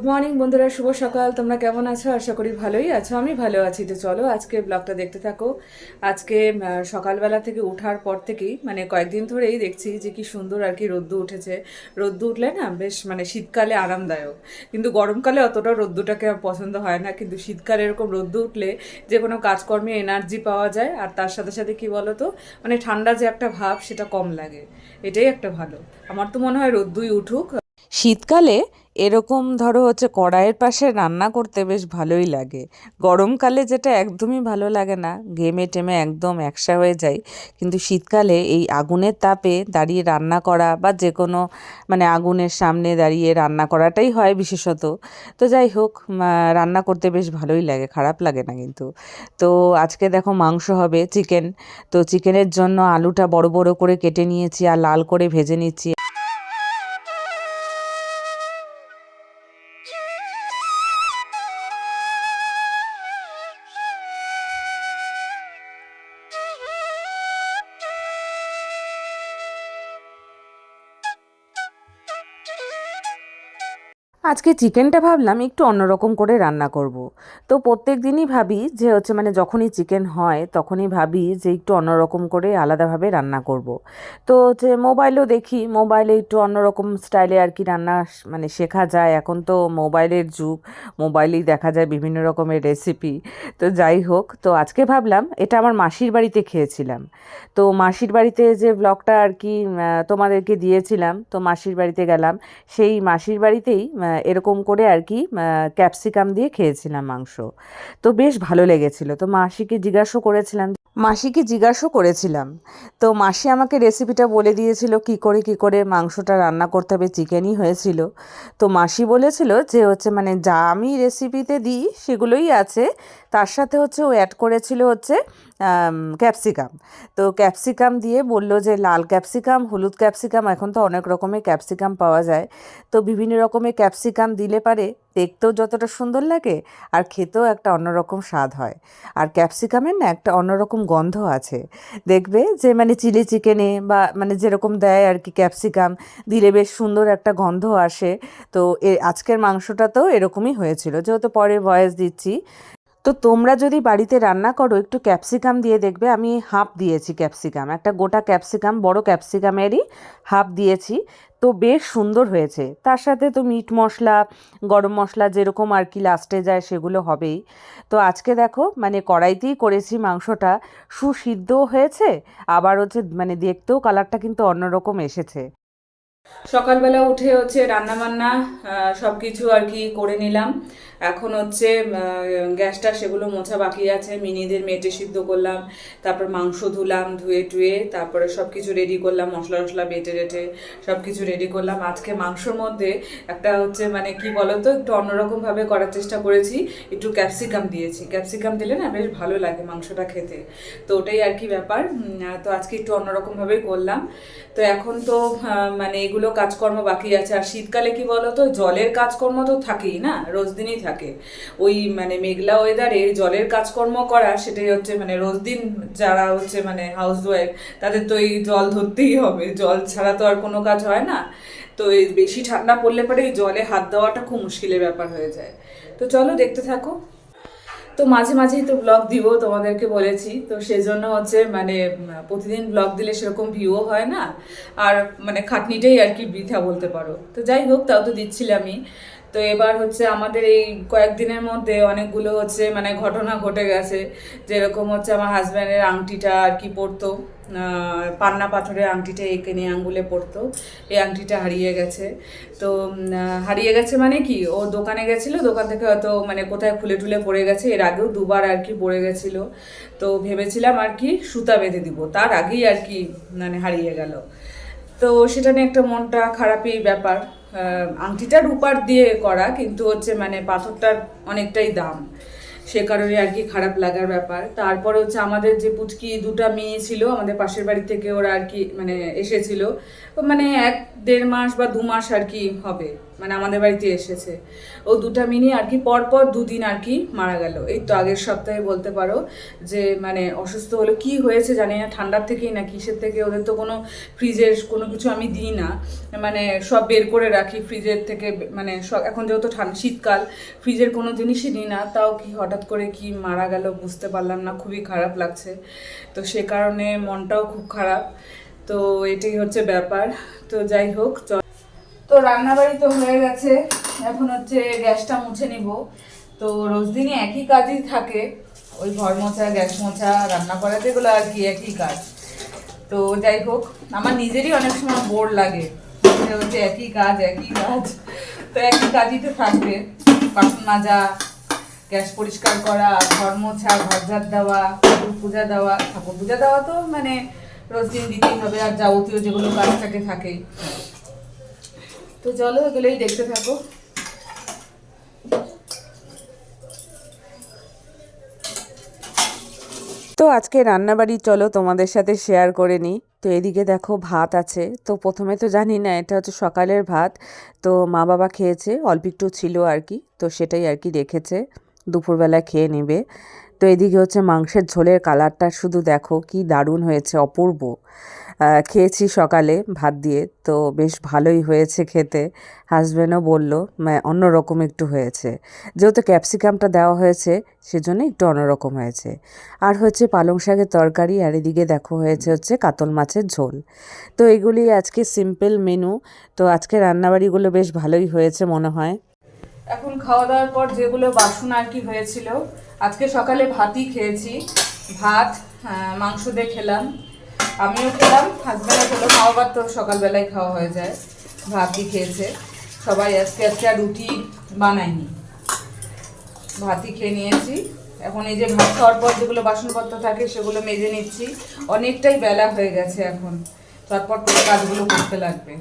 Morning বন্ধুরা, শুভ সকাল। তোমরা কেমন আছো? আশা করি ভালোই আছো। আমি ভালো আছি। তো চলো আজকে ব্লগটা দেখতে থাকো। আজকে সকালবেলা থেকে ওঠার পর থেকেই কয়েকদিন ধরেই দেখছি যে কি সুন্দর আর কি রোদ্দু উঠেছে। রোদ্দু উঠলে না বেশ শীতকালে আরামদায়ক, কিন্তু গরমকালে অতটা রোদ্দুটাকে আমার পছন্দ হয় না। কিন্তু শীতকালে এরকম রোদ্দু উঠলে যে কোনো কাজকর্মে এনার্জি পাওয়া যায়, আর তার সাথে সাথে কি বলো তো, ঠান্ডা যে একটা ভাব সেটা কম লাগে। এটাই একটা ভালো। আমার তো মনে হয় রোদ্দুই উঠুক। শীতকালে এরকম ধরো কড়াইয়ের পাশে রান্না করতে বেশ ভালোই লাগে। গরমকালে যেটা একদমই ভালো লাগে না, ঘেমে টেমে একদম একসা হয়ে যায়। কিন্তু শীতকালে এই আগুনের তাপে দাঁড়িয়ে রান্না করা বা যে কোনো আগুনের সামনে দাঁড়িয়ে রান্না করাটাই হয় বিশেষত। তো যাই হোক, রান্না করতে বেশ ভালোই লাগে, খারাপ লাগে না কিন্তু। তো আজকে দেখো মাংস হবে, চিকেন। তো চিকেনের জন্য আলুটা বড় বড় করে কেটে নিয়েছি আর লাল করে ভেজে নিচ্ছি। আজকে চিকেনটা ভাবলাম একটু অন্যরকম করে রান্না করব। তো প্রত্যেক দিনই ভাবি যে যখনই চিকেন হয় তখনই ভাবি যে একটু অন্যরকম করে আলাদাভাবে রান্না করব। তো মোবাইলেও দেখি, মোবাইলে একটু অন্যরকম স্টাইলে আর কি রান্না শেখা যায়। এখন তো মোবাইলের যুগ, মোবাইলেই দেখা যায় বিভিন্ন রকমের রেসিপি। তো যাই হোক, তো আজকে ভাবলাম এটা আমার মাসির বাড়িতে খেয়েছিলাম। তো মাসির বাড়িতে যে ব্লগটা আর কি তোমাদেরকে দিয়েছিলাম, তো মাসির বাড়িতে গেলাম। সেই মাসির বাড়িতেই এরকম করে আর কি ক্যাপসিকাম দিয়ে খেয়েছিলাম মাংস। তো বেশ ভালো লেগেছিল। তো মাসিকে জিজ্ঞাসা করেছিলাম। তো মাসি আমাকে রেসিপিটা বলে দিয়েছিল কি করে মাংসটা রান্না করতে হবে, চিকেনই হয়েছিল। তো মাসি বলেছিল যে যা আমি রেসিপিতে দিই সেগুলোই আছে, তার সাথে ও অ্যাড করেছিল ক্যাপসিকাম। তো ক্যাপসিকাম দিয়ে বলল যে লাল ক্যাপসিকাম, হলুদ ক্যাপসিকাম, এখন তো অনেক রকমের ক্যাপসিকাম পাওয়া যায়। তো বিভিন্ন রকমের ক্যাপসিকাম দিলে পারে দেখতেও যতটা সুন্দর লাগে আর খেতেও একটা অন্যরকম স্বাদ হয়। আর ক্যাপসিকামের না একটা অন্যরকম গন্ধ আছে। দেখবে যে চিলি চিকেনে বা যেরকম দেয় আর কি, ক্যাপসিকাম দিলে বেশ সুন্দর একটা গন্ধ আসে। তো আজকের মাংসটাতেও এরকমই হয়েছিল, যেহেতু পরে ভয়েস দিচ্ছি। তো তোমরা যদি বাড়িতে রান্না করো একটু ক্যাপসিকাম দিয়ে দেখবে। আমি হাফ দিয়েছি ক্যাপসিকাম, একটা গোটা ক্যাপসিকাম, বড় ক্যাপসিকামেরই হাফ দিয়েছি। তো বেশ সুন্দর হয়েছে। তার সাথে তো মিট মশলা, গরম মশলা যেরকম আর কি লাস্টে যায় সেগুলো হবেই। তো আজকে দেখো কড়াইতেই করেছি মাংসটা, সুসিদ্ধও হয়েছে, আবার দেখতেও কালারটা কিন্তু অন্যরকম এসেছে। সকালবেলা উঠে রান্না বান্না সব কিছু আর কি করে নিলাম। এখন গ্যাসটা সেগুলো মোছা বাকি আছে। মিনিদের মেটে সিদ্ধ করলাম, তারপর মাংস ধুলাম, ধুয়ে টুয়ে তারপরে সব কিছু রেডি করলাম, মশলা টশলা বেটে রেটে সব কিছু রেডি করলাম। আজকে মাংসর মধ্যে একটা কি বলতো, একটু অন্যরকমভাবে করার চেষ্টা করেছি। একটু ক্যাপসিকাম দিয়েছি। ক্যাপসিকাম দিলে না বেশ ভালো লাগে মাংসটা খেতে। তো ওটাই আর কি ব্যাপার। তো আজকে একটু অন্যরকমভাবেই করলাম। তো এখন তো এগুলো কাজকর্ম বাকি আছে। আর শীতকালে কি বলতো, জলের কাজকর্ম তো থাকেই না, রোজ দিনই থাকে। ওই মেঘলা ওয়েদারে জলের কাজকর্ম করা, সেটাই রোজ দিন যারা হাউস ওয়াইফ, তাদের তো এই জল ধরতেই হবে। জল ছাড়া তো আর কোনো কাজ হয় না। তো এই বেশি ঠান্ডা পড়লে পরে এই জলে হাত দেওয়াটা খুব মুশকিলের ব্যাপার হয়ে যায়। তো চলো দেখতে থাকো। তো মাঝে মাঝেই তো ব্লগ দিব, তোমাদেরকে বলেছি। তো সেজন্য প্রতিদিন ব্লগ দিলে সেরকম ভিউও হয় না, আর খাটনিটাই আর কি বৃথা বলতে পারো। তো যাই হোক, তাও তো দিচ্ছিলামই। তো এবার আমাদের এই কয়েকদিনের মধ্যে অনেকগুলো ঘটনা ঘটে গেছে। যেরকম আমার হাজব্যান্ডের আংটিটা আর কি পরতো, পান্না পাথরের আংটিটা এঁকে নিয়ে আঙ্গুলে পরতো, এই আংটিটা হারিয়ে গেছে। তো হারিয়ে গেছে কি, ও দোকানে গেছিলো, দোকান থেকে হয়তো কোথায় খুলে টুলে পড়ে গেছে। এর আগেও দুবার আর কি পড়ে গেছিলো। তো ভেবেছিলাম আর কি সুতা বেঁধে দিব, তার আগেই আর কি হারিয়ে গেল। তো সেটা নিয়ে একটা মনটা খারাপই ব্যাপার। আংটিটা রূপার দিয়ে করা, কিন্তু পাথরটার অনেকটাই দাম, সে কারণে আর কি খারাপ লাগার ব্যাপার। তারপর আমাদের যে পুচকি দুটা মেয়ে ছিল আমাদের পাশের বাড়ি থেকে, ওরা আর কি এসেছিল মানে 1-1.5 মাস বা 2 মাস আর কি হবে, মানে আমাদের বাড়িতে এসেছে। ও দুটা মিনি আর কি পরপর 2 দিন আর কি মারা গেল। এই তো আগের সপ্তাহে বলতে পারো যে মানে অসুস্থ হলো, কি হয়েছে জানি না, ঠান্ডার থেকেই না কিসের থেকে। ওদের তো কোনো ফ্রিজের কোনো কিছু আমি দিই না, মানে সব বের করে রাখি ফ্রিজের থেকে, মানে সব এখন যেহেতু শীতকাল, ফ্রিজের কোনো জিনিসই নিই না। তাও কি হঠাৎ করে কি মারা গেল বুঝতে পারলাম না, খুবই খারাপ লাগছে। তো সে কারণে মনটাও খুব খারাপ। তো এটাই হচ্ছে ব্যাপার। তো যাই হোক, তো রান্নাবাড়ি তো হয়ে গেছে, এখন হচ্ছে গ্যাসটা মুছে নিব। তো রোজ দিনই একই কাজই থাকে, ওই ঘর মোছা, গ্যাস মোছা, রান্না করা, যেগুলো আর কি একই কাজ। তো যাই হোক, আমার নিজেরই অনেক সময় বোর লাগে যে হচ্ছে একই কাজ একই কাজ। তো একই কাজই তো থাকবে, বাসন মাজা, গ্যাস পরিষ্কার করা, ঘর মোছা, ঘর ঝাড় দেওয়া, ঠাকুর পূজা দেওয়া। ঠাকুর পূজা দেওয়া তো মানে রোজ দিন দিতেই হবে, আর যাবতীয় যেগুলো কাজ থাকে থাকেই। তো চলো এগুলোই দেখতে থাকো। তো আজকে রান্নাবাড়ি চলো তোমাদের সাথে শেয়ার করে নিই। তো এদিকে দেখো ভাত আছে। তো প্রথমে তো জানি না এটা হচ্ছে সকালের ভাত, তো মা বাবা খেয়েছে, অল্প একটু ছিল আর কি, তো সেটাই আর কি রেখেছে, দুপুরবেলা খেয়ে নেবে। তো এদিকে হচ্ছে মাংসের ঝোলের কালারটা শুধু দেখো কি দারুণ হয়েছে, অপূর্ব। খেয়েছি সকালে ভাত দিয়ে, তো বেশ ভালোই হয়েছে খেতে। হাজব্যান্ডও বললো অন্যরকম একটু হয়েছে, যেহেতু ক্যাপসিকামটা দেওয়া হয়েছে সেজন্য একটু অন্যরকম হয়েছে। আর হচ্ছে পালং শাকের তরকারি, আর এদিকে দেখো হয়েছে হচ্ছে কাতল মাছের ঝোল। তো এগুলি আজকে সিম্পল মেনু। তো আজকে রান্নাবাড়িগুলো বেশ ভালোই হয়েছে মনে হয়। এখন খাওয়া দাওয়ার পর যেগুলো বাসন আর কি হয়েছিল, আজকে সকালে ভাতই খেয়েছি। ভাত মাংস দিয়ে খেলাম, আমিও খেলাম, হাজব্যান্ডও খেলো। মা বাবার তো সকালবেলায় খাওয়া হয়ে যায়, ভাতই খেয়েছে সবাই। আজকে আর রুটি বানাইনি, ভাতই খেয়ে নিয়েছি। এখন এই যে ভাত খাওয়ার পর যেগুলো বাসনপত্র থাকে সেগুলো মেজে নিচ্ছি। অনেকটাই বেলা হয়ে গেছে, এখন চটপট করে কাজগুলো করতে লাগবে।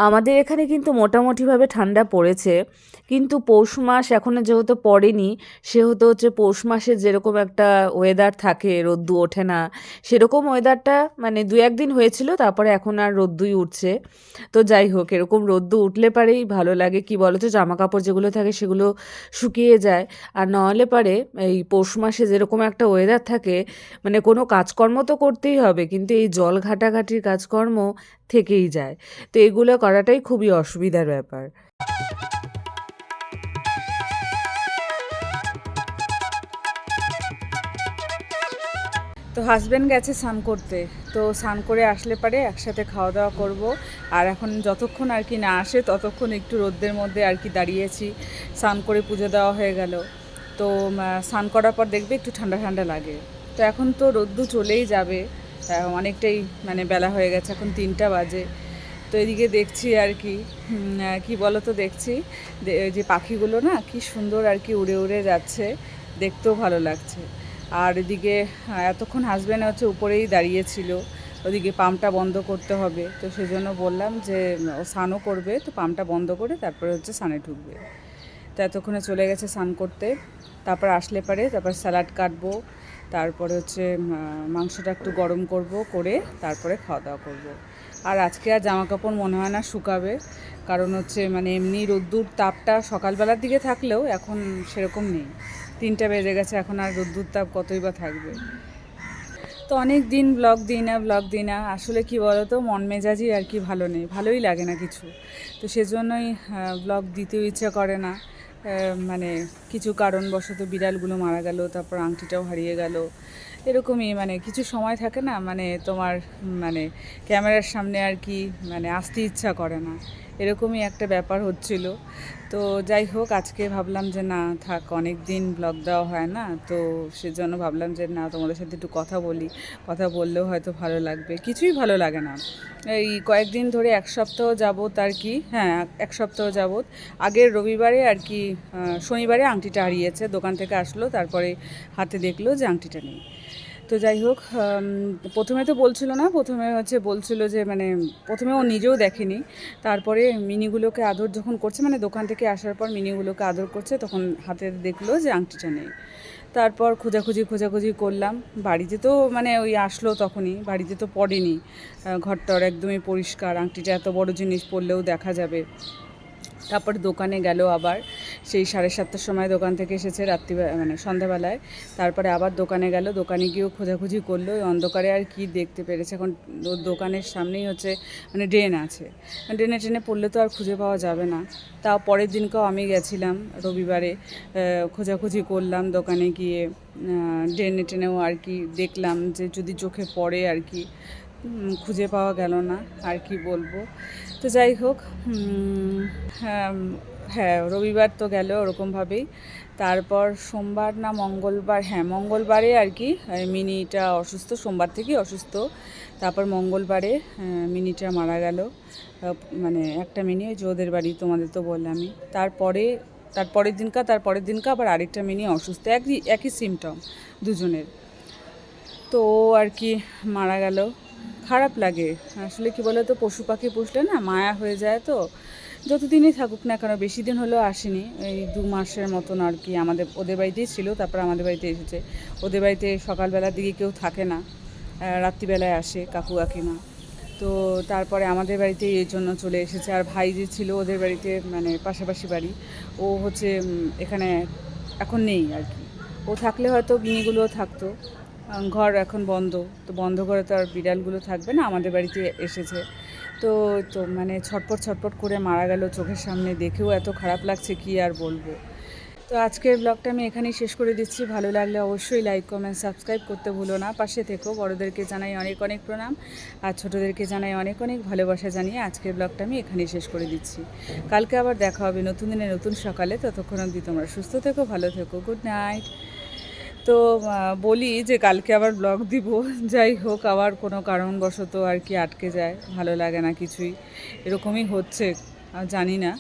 আমাদের এখানে কিন্তু মোটামুটিভাবে ঠান্ডা পড়েছে, কিন্তু পৌষ মাস এখনও যেহেতু পড়েনি, সেহেতু হচ্ছে পৌষ মাসে যেরকম একটা ওয়েদার থাকে, রোদ্দু ওঠে না, সেরকম ওয়েদারটা মানে 2-1 দিন হয়েছিল, তারপরে এখন আর রোদ্দুই উঠছে। তো যাই হোক, এরকম রোদ্দু উঠলে পারেই ভালো লাগে, কি বলো তো, জামা কাপড় যেগুলো থাকে সেগুলো শুকিয়ে যায়। আর নাহলে পারে এই পৌষ মাসে যেরকম একটা ওয়েদার থাকে, মানে কোনো কাজকর্ম তো করতেই হবে, কিন্তু এই জল ঘাটাঘাটির কাজকর্ম থেকেই যায়। তো এগুলো করাটাই খুবই অসুবিধার ব্যাপার। তো হাজব্যান্ড গেছে স্নান করতে, তো স্নান করে আসলে পারে একসাথে খাওয়া দাওয়া করব। আর এখন যতক্ষণ আর কি না আসে ততক্ষণ একটু রোদ্রের মধ্যে আর কি দাঁড়িয়েছি। স্নান করে পুজো দেওয়া হয়ে গেল, তো স্নান করার পর দেখবে একটু ঠান্ডা ঠান্ডা লাগে। তো এখন তো রোদ্দু চলেই যাবে, অনেকটাই মানে বেলা হয়ে গেছে, এখন 3টা বাজে। তো এদিকে দেখছি আর কি কি বলো তো, দেখছি যে পাখিগুলো না কি সুন্দর আর কি উড়ে উড়ে যাচ্ছে, দেখতেও ভালো লাগছে। আর এদিকে এতক্ষণ হাজব্যান্ড হচ্ছে উপরেই দাঁড়িয়েছিল, ওদিকে পাম্পটা বন্ধ করতে হবে, তো সেজন্য বললাম যে ও স্নানও করবে, তো পাম্পটা বন্ধ করে তারপরে হচ্ছে স্নানে ঢুকবে। তো এতক্ষণে চলে গেছে স্নান করতে। তারপর আসলে পারে তারপর স্যালাড কাটবো, তারপরে হচ্ছে মাংসটা একটু গরম করব, করে তারপরে খাওয়া দাওয়া করব। আর আজকে আর জামা কাপড় মনে হয় না শুকাবে, কারণ হচ্ছে মানে এমনি রোদ্দুর তাপটা সকালবেলার দিকে থাকলেও এখন সেরকম নেই। 3টা বেজে গেছে, এখন আর রোদ্দুর তাপ কতই বা থাকবে। তো অনেক দিন ব্লগ দিই না, আসলে কি বলো তো, মন মেজাজই আর কি ভালো নেই, ভালোই লাগে না কিছু। তো সেজন্যই ব্লগ দিতেও ইচ্ছা করে না। মানে কিছু কারণবশত বিড়ালগুলো মারা গেল, তারপর আংটিটাও হারিয়ে গেল, এরকমই মানে কিছু সময় থাকে না, মানে তোমার মানে ক্যামেরার সামনে আর কি মানে আসতে ইচ্ছা করে না। এরকমই একটা ব্যাপার হচ্ছিল। তো যাই হোক, আজকে ভাবলাম যে না থাক, অনেক দিন ব্লগ দেওয়া হয় না, তো সেজন্য ভাবলাম যে না তোমাদের সাথে একটু কথা বলি, কথা বললেও হয়তো ভালো লাগবে, কিছুই ভালো লাগে না। এই কয়েকদিন ধরে এক সপ্তাহ যাবত আর কি, হ্যাঁ এক সপ্তাহ যাবত, আগের রবিবারে আর কি শনিবারে আংটিটা হারিয়েছে, দোকান থেকে আসলো, তারপরে হাতে দেখলো যে আংটিটা নেই। তো যাই হোক, প্রথমে তো বলছিল না, প্রথমে হচ্ছে বলছিল যে মানে প্রথমে ও নিজেও দেখেনি, তারপরে মিনিগুলোকে আদর যখন করছে, মানে দোকান থেকে আসার পর মিনিগুলোকে আদর করছে, তখন হাতে দেখলো যে আংটিটা নেই। তারপর খোঁজাখুঁজি করলাম, বাড়িতে তো মানে ওই আসলো তখনই, বাড়িতে তো পড়েনি, ঘরটার একদমই পরিষ্কার, আংটিটা এত বড় জিনিস পড়লেও দেখা যাবে। তারপর দোকানে গেল আবার, সেই 7:30টার সময় দোকান থেকে এসেছে, মানে সন্ধ্যাবেলায়। তারপরে আবার দোকানে গেল, দোকানে গিয়েও খোঁজাখুঁজি করলো, ওই অন্ধকারে আর কি দেখতে পেরেছে, এখন ওর দোকানের সামনেই হচ্ছে মানে ড্রেন আছে, ড্রেনে ট্রেনে পড়লে তো আর খুঁজে পাওয়া যাবে না। তাও পরের দিনকেও আমি গেছিলাম রবিবারে, খোঁজাখুঁজি করলাম দোকানে গিয়ে, ড্রেনে ট্রেনেও আর কি দেখলাম যে যদি চোখে পড়ে আর কি, খুঁজে পাওয়া গেল না, আর কি বলবো। তো যাই হোক, হ্যাঁ হ্যাঁ রবিবার তো গেল ওরকমভাবেই। তারপর সোমবার না মঙ্গলবার, হ্যাঁ মঙ্গলবারে আর কি মিনিটা অসুস্থ, সোমবার থেকেই অসুস্থ। তারপর মঙ্গলবারে মিনিটা মারা গেল, মানে একটা মিনি, ওই যে ওদের বাড়ি তোমাদের তো বললামই। তারপরের দিনকা আবার আরেকটা মিনি অসুস্থ, একই একই সিমটম দুজনের। তো ও আর কি মারা গেল, খারাপ লাগে আসলে, কি বলো তো, পশু পাখি পুষলে না মায়া হয়ে যায়। তো যতদিনই থাকুক না কেন, বেশি দিন হলেও আসেনি, এই 2 মাসের মতন আর কি, ওদের বাড়িতেই ছিল, তারপর আমাদের বাড়িতে এসেছে। ওদের বাড়িতে সকালবেলার দিকে কেউ থাকে না, রাত্রিবেলায় আসে কাকু কাকিমা। তো তারপরে আমাদের বাড়িতে এই জন্য চলে এসেছে। আর ভাই যে ছিল ওদের বাড়িতে, মানে পাশাপাশি বাড়ি, ও হচ্ছে এখানে এখন নেই আর কি। ও থাকলে হয়তো বিনিগুলোও থাকতো, ঘর এখন বন্ধ, তো বন্ধ করে তো আর বিড়ালগুলো থাকবে না, আমাদের বাড়িতে এসেছে। তো তো মানে ছটপট ছটপট করে মারা গেল চোখের সামনে, দেখেও এত খারাপ লাগছে, কি আর বলবো। তো আজকের ব্লগটা আমি এখানেই শেষ করে দিচ্ছি, ভালো লাগলে অবশ্যই লাইক কমেন্ট সাবস্ক্রাইব করতে ভুলো না, পাশে থেকো। বড়োদেরকে জানাই অনেক অনেক প্রণাম, আর ছোটোদেরকে জানাই অনেক অনেক ভালোবাসা জানিয়ে আজকের ব্লগটা আমি এখানেই শেষ করে দিচ্ছি। কালকে আবার দেখা হবে নতুন দিনে নতুন সকালে, ততক্ষণ অবধি তোমরা সুস্থ থেকো, ভালো থেকো, গুড নাইট। তো বলি যে কালকে আবার ব্লগ দিব, যাই হোক আবার কোনো কারণবশত আর কি আটকে যায়, ভালো লাগে না কিছুই, এরকমই হচ্ছে, আর জানি না।